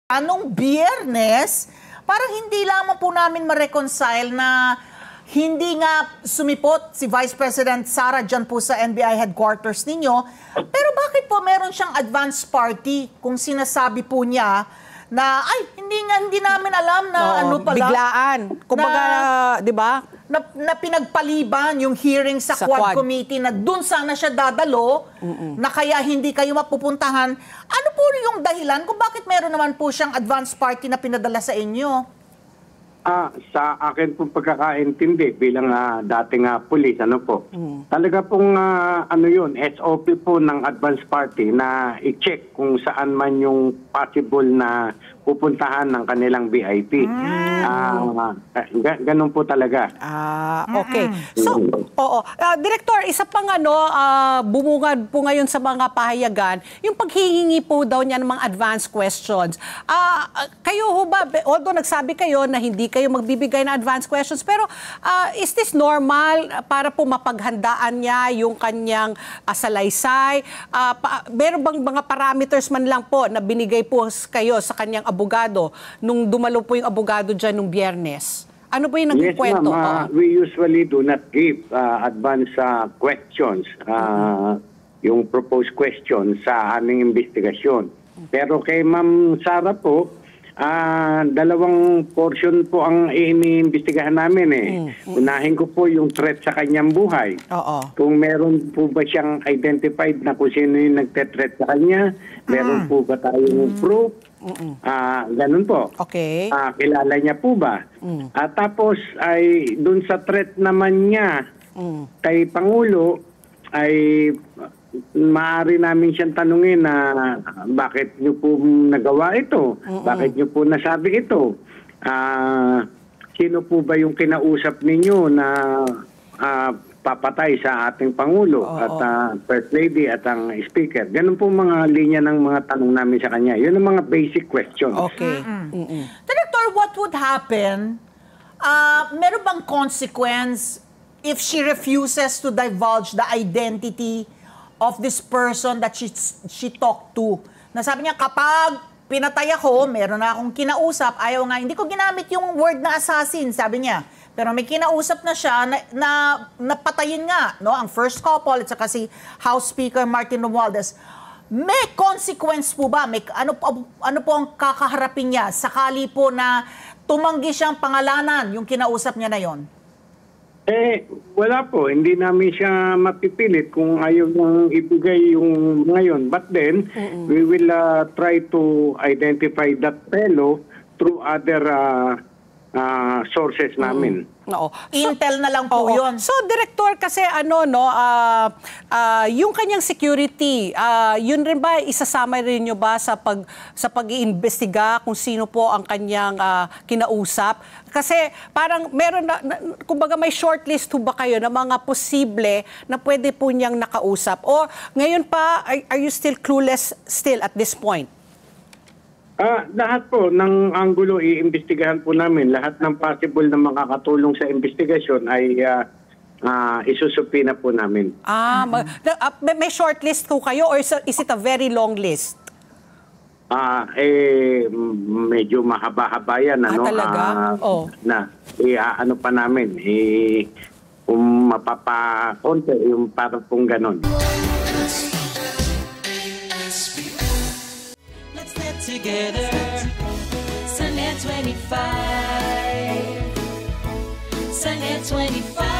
Anong Biyernes, parang hindi lamang po namin ma-reconcile na hindi nga sumipot si Vice President Sara dyan po sa NBI headquarters ninyo. Pero bakit po meron siyang advance party kung sinasabi po niya na, ay, hindi namin alam na ano pala. Biglaan. Kumbaga, di ba? Na pinagpaliban yung hearing sa Quad Committee na dun sana siya dadalo, na kaya hindi kayo mapupuntahan. Ano po yung dahilan kung bakit meron naman po siyang advance party na pinadala sa inyo? Sa akin pong pagkakaintindi bilang dating pulis, talaga pong ano yun, SOP po ng advance party na i-check kung saan man yung possible na pupuntahan ng kanilang VIP. Ganun po talaga. Okay. So, Director, isa pang bumungad po ngayon sa mga pahayagan, yung paghihingi po daw niya ng mga advance questions. Kayo ho ba, although nagsabi kayo na hindi kayo magbibigay ng advance questions, pero is this normal para po mapaghandaan niya yung kanyang salaysay? Meron bang mga parameters man lang po na binigay po kayo sa kanyang abogado nung dumalo po yung abogado dyan nung Biyernes? Ano po yung naging kwento? Yes, we usually do not give advance questions, yung proposed questions sa aming investigasyon. Pero kay Ma'am Sara po, dalawang portion po ang iniimbestigahan namin Unahin ko po yung threat sa kanyang buhay. Kung meron po ba siyang identified na kung sino yung nagte-threat sa kanya, meron po ba tayong proof? Ganun po. Okay. Kilala niya po ba? Tapos ay dun sa threat naman niya kay Pangulo ay maaari namin siyang tanungin na bakit niyo po nagawa ito? Bakit niyo po nasabi ito? Sino po ba yung kinausap ninyo na papatay sa ating Pangulo at First Lady at ang Speaker? Ganun po mga linya ng mga tanong namin sa kanya. Yun ang mga basic questions. Okay. Director, what would happen? Meron bang consequence if she refuses to divulge the identity of this person that she talked to? Nasabi niya, kapag pinatay ako, meron na akong kinausap, ayaw nga, hindi ko ginamit yung word na assassin, sabi niya. Pero may kinausap na siya na napatayin nga, ang first couple at saka si House Speaker Martin Romualdez. May consequence po ba? Ano po ang kakaharapin niya sakali po na tumanggi siyang pangalanan yung kinausap niya na yon? Wala po. Hindi namin siya mapipilit kung ayaw nang ibigay yung ngayon. But then, we will try to identify that fellow through other sources namin. Intel na lang po yun. So, Director, kasi yung kanyang security, yun rin ba, isasama rin nyo ba sa pag-iimbestiga kung sino po ang kanyang kinausap? Kasi parang meron kumbaga may shortlist ho ba kayo ng mga posible na pwede po niyang nakausap? O ngayon pa, are you still clueless still at this point? Lahat po ng anggulo iimbestigahan po namin. Lahat ng possible na makakatulong sa investigasyon ay isusupina po namin. May shortlist po kayo or is it a very long list? Medyo mahaba-haba yan. Talaga? Ano pa namin, kung mapapakonte, yung parang pong ganon. Together, Sunnet 25, Sunnet 25.